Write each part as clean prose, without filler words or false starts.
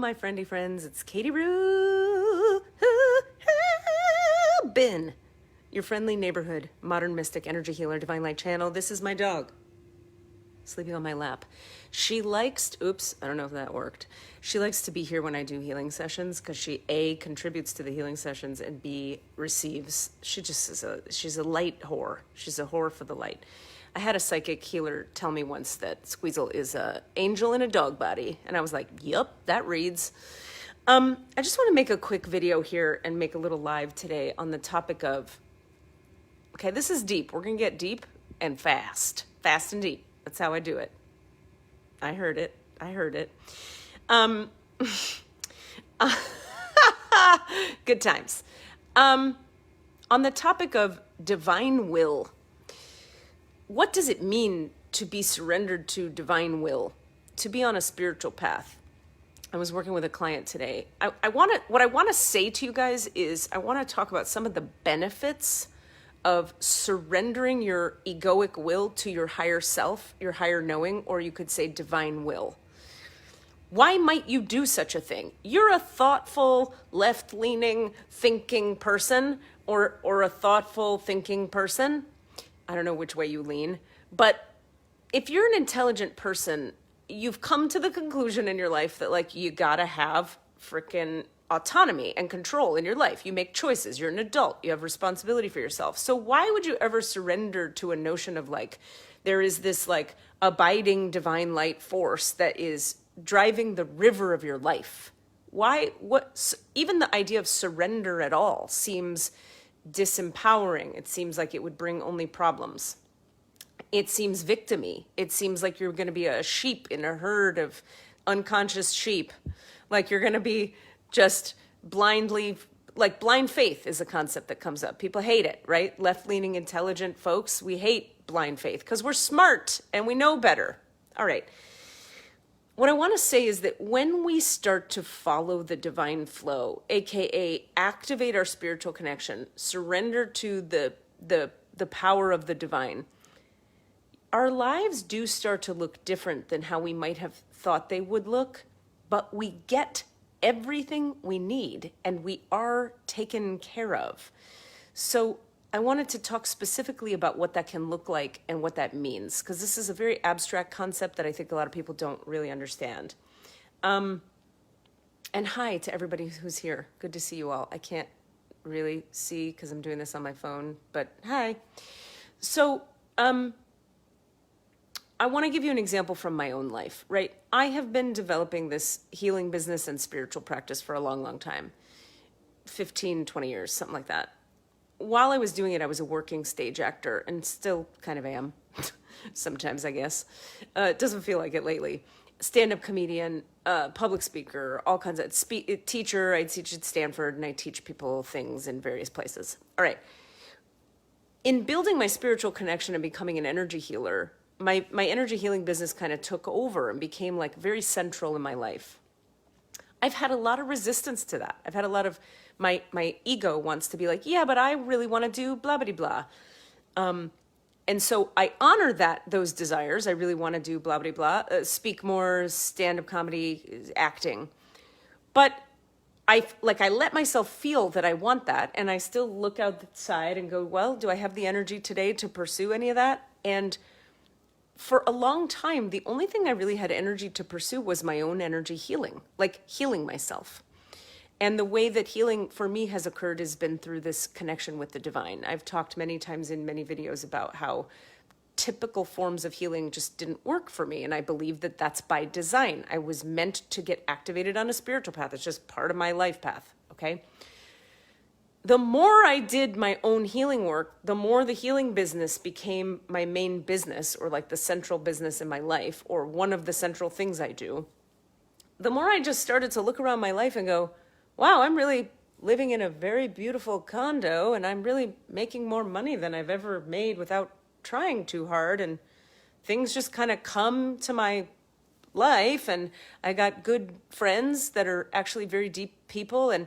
my friendly friends. It's Katie Rubin, your friendly neighborhood modern mystic energy healer, divine light channel. This is my dog sleeping on my lap. She likes, I don't know if that worked. She likes to be here when I do healing sessions because she A, contributes to the healing sessions, and B, receives. She's a light whore. She's a whore for the light. I had a psychic healer tell me once that Squeezel is an angel in a dog body. And I was like, yep, that reads. I just want to make a quick video here and make a little live today on the topic of, okay, this is deep. We're going to get deep and fast and deep. That's how I do it. I heard it. Good times. On the topic of divine will, what does it mean to be surrendered to divine will, to be on a spiritual path? I was working with a client today. What I want to say to you guys is I want to talk about some of the benefits of surrendering your egoic will to your higher self, your higher knowing, or you could say divine will. Why might you do such a thing? You're a thoughtful, left-leaning, thinking person, or a thoughtful, thinking person. I don't know which way you lean, but if you're an intelligent person, you've come to the conclusion in your life that like you gotta have freaking autonomy and control in your life. You make choices. You're an adult. You have responsibility for yourself. So why would you ever surrender to a notion of like, there is this like abiding divine light force that is driving the river of your life? Why, even the idea of surrender at all seems disempowering. It seems like it would bring only problems. It seems victim-y. It seems like you're going to be a sheep in a herd of unconscious sheep. Like you're going to be just blindly, like blind faith is a concept that comes up. People hate it, right? Left-leaning, intelligent folks, we hate blind faith because we're smart and we know better. All right. What I want to say is that when we start to follow the divine flow, aka activate our spiritual connection, surrender to the power of the divine, our lives do start to look different than how we might have thought they would look, but we get everything we need and we are taken care of. So I wanted to talk specifically about what that can look like and what that means, because this is a very abstract concept that I think a lot of people don't really understand. And hi to everybody who's here. Good to see you all. I can't really see because I'm doing this on my phone, but hi. So I want to give you an example from my own life, right? I have been developing this healing business and spiritual practice for a long, long time, 15, 20 years, something like that. While I was doing it, I was a working stage actor and still kind of am sometimes, I guess. It doesn't feel like it lately. Stand-up comedian, public speaker, all kinds of teacher. I teach at Stanford and I teach people things in various places. All right. In building my spiritual connection and becoming an energy healer, my energy healing business kind of took over and became like very central in my life. I've had a lot of resistance to that. I've had a lot of my ego wants to be like, yeah, but I really want to do blah, blah, blah. And so I honor those desires. I really want to do blah, blah, blah, speak more, stand-up comedy, acting. But I let myself feel that I want that. And I still look outside and go, well, do I have the energy today to pursue any of that? And for a long time, the only thing I really had energy to pursue was my own energy healing, like healing myself. And the way that healing for me has occurred has been through this connection with the divine. I've talked many times in many videos about how typical forms of healing just didn't work for me. And I believe that that's by design. I was meant to get activated on a spiritual path. It's just part of my life path, okay? The more I did my own healing work, the more the healing business became my main business, or like the central business in my life, or one of the central things I do. The more I just started to look around my life and go, wow, I'm really living in a very beautiful condo and I'm really making more money than I've ever made without trying too hard. And things just kind of come to my life and I got good friends that are actually very deep people. And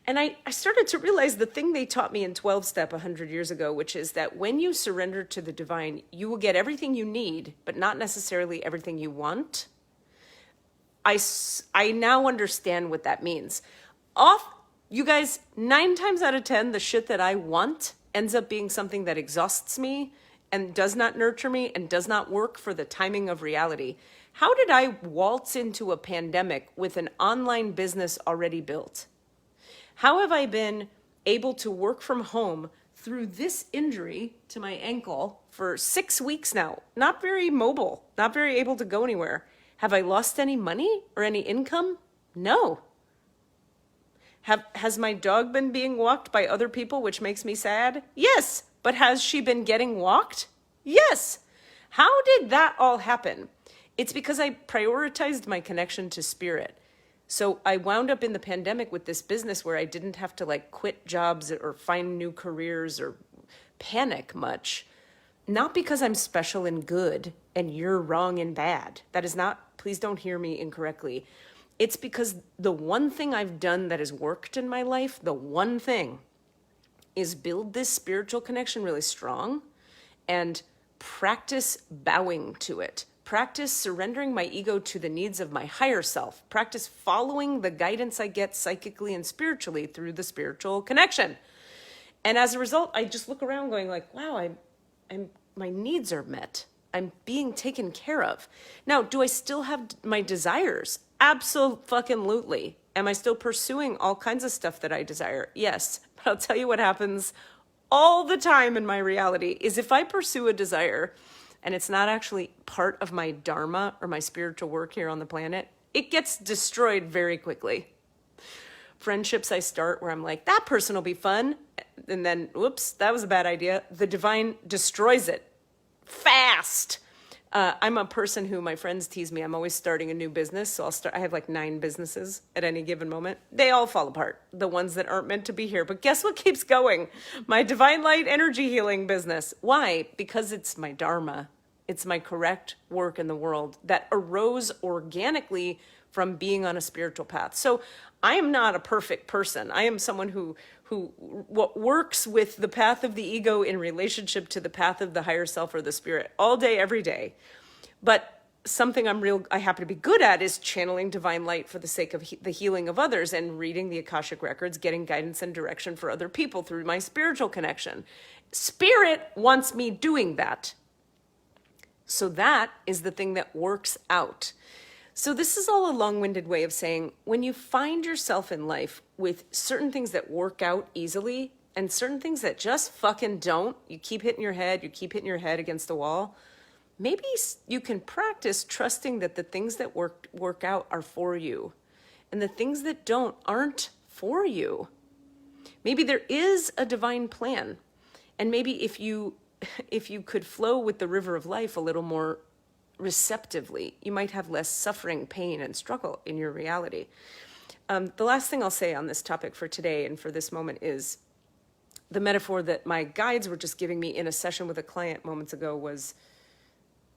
I started to realize the thing they taught me in 12-step 100 years ago, which is that when you surrender to the divine, you will get everything you need, but not necessarily everything you want. I now understand what that means. Off, you guys, 9 times out of 10, the shit that I want ends up being something that exhausts me and does not nurture me and does not work for the timing of reality. How did I waltz into a pandemic with an online business already built? How have I been able to work from home through this injury to my ankle for 6 weeks now? Not very mobile, not very able to go anywhere. Have I lost any money or any income? No. Has my dog been being walked by other people, which makes me sad? Yes. But has she been getting walked? Yes. How did that all happen? It's because I prioritized my connection to spirit. So I wound up in the pandemic with this business where I didn't have to like quit jobs or find new careers or panic much. Not because I'm special and good and you're wrong and bad. That is not, please don't hear me incorrectly. It's because the one thing I've done that has worked in my life, the one thing, is build this spiritual connection really strong and practice bowing to it. Practice surrendering my ego to the needs of my higher self. Practice following the guidance I get psychically and spiritually through the spiritual connection. And as a result, I just look around going like, wow, my needs are met. I'm being taken care of. Now, do I still have my desires? Absolutely. Am I still pursuing all kinds of stuff that I desire? Yes. But I'll tell you what happens all the time in my reality is if I pursue a desire and it's not actually part of my dharma or my spiritual work here on the planet, it gets destroyed very quickly. Friendships I start where I'm like, that person will be fun. And then, whoops, that was a bad idea. The divine destroys it fast. I'm a person who my friends tease me. I'm always starting a new business. So I have like 9 businesses at any given moment. They all fall apart. The ones that aren't meant to be here. But guess what keeps going? My divine light energy healing business. Why? Because it's my dharma. It's my correct work in the world that arose organically from being on a spiritual path. So I am not a perfect person. I am someone who works with the path of the ego in relationship to the path of the higher self or the spirit all day, every day. But something I happen to be good at is channeling divine light for the sake of the healing of others and reading the Akashic records, getting guidance and direction for other people through my spiritual connection. Spirit wants me doing that. So that is the thing that works out. So this is all a long-winded way of saying when you find yourself in life with certain things that work out easily and certain things that just fucking don't, you keep hitting your head against the wall, maybe you can practice trusting that the things that work out are for you and the things that don't aren't for you. Maybe there is a divine plan. And maybe if you could flow with the river of life a little more receptively, you might have less suffering, pain, and struggle in your reality. The last thing I'll say on this topic for today and for this moment is the metaphor that my guides were just giving me in a session with a client moments ago was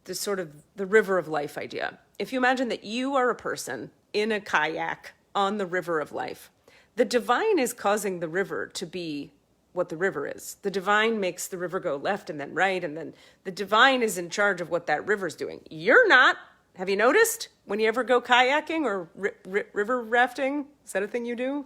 the sort of the river of life idea. If you imagine that you are a person in a kayak on the river of life, the divine is causing the river to be what the river is. The divine makes the river go left and then right, and then the divine is in charge of what that river's doing. You're not. Have you noticed when you ever go kayaking or river rafting? Is that a thing you do?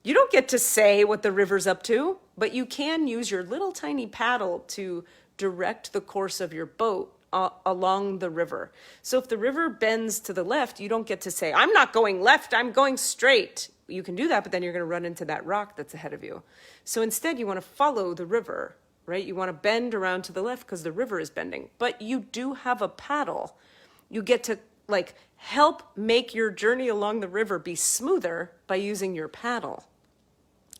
You don't get to say what the river's up to, but you can use your little tiny paddle to direct the course of your boat along the river. So if the river bends to the left, you don't get to say, I'm not going left, I'm going straight. You can do that, but then you're going to run into that rock that's ahead of you. So instead, you want to follow the river, right? You want to bend around to the left because the river is bending, but you do have a paddle. You get to help make your journey along the river be smoother by using your paddle.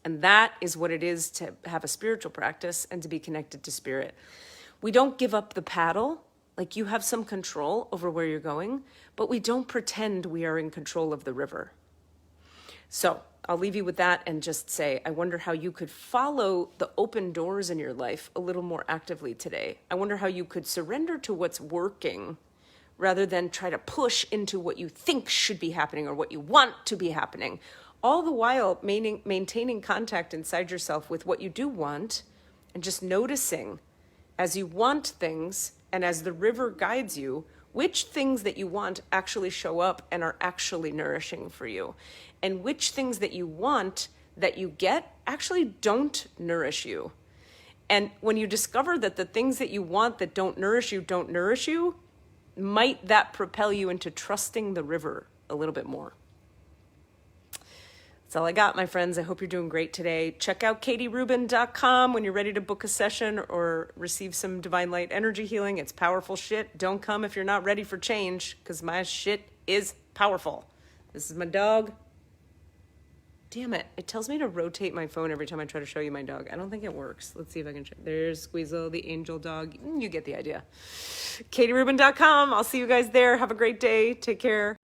And that is what it is to have a spiritual practice and to be connected to spirit. We don't give up the paddle. You have some control over where you're going, but we don't pretend we are in control of the river. So I'll leave you with that and just say, I wonder how you could follow the open doors in your life a little more actively today. I wonder how you could surrender to what's working rather than try to push into what you think should be happening or what you want to be happening. All the while maintaining contact inside yourself with what you do want and just noticing as you want things and as the river guides you, which things that you want actually show up and are actually nourishing for you, and which things that you want that you get actually don't nourish you. And when you discover that the things that you want that don't nourish you, might that propel you into trusting the river a little bit more? That's all I got, my friends. I hope you're doing great today. Check out katierubin.com when you're ready to book a session or receive some divine light energy healing. It's powerful shit. Don't come if you're not ready for change, because my shit is powerful. This is my dog. Damn it. It tells me to rotate my phone every time I try to show you my dog. I don't think it works. Let's see if I can check. There's Squeezel, the angel dog. You get the idea. katierubin.com. I'll see you guys there. Have a great day. Take care.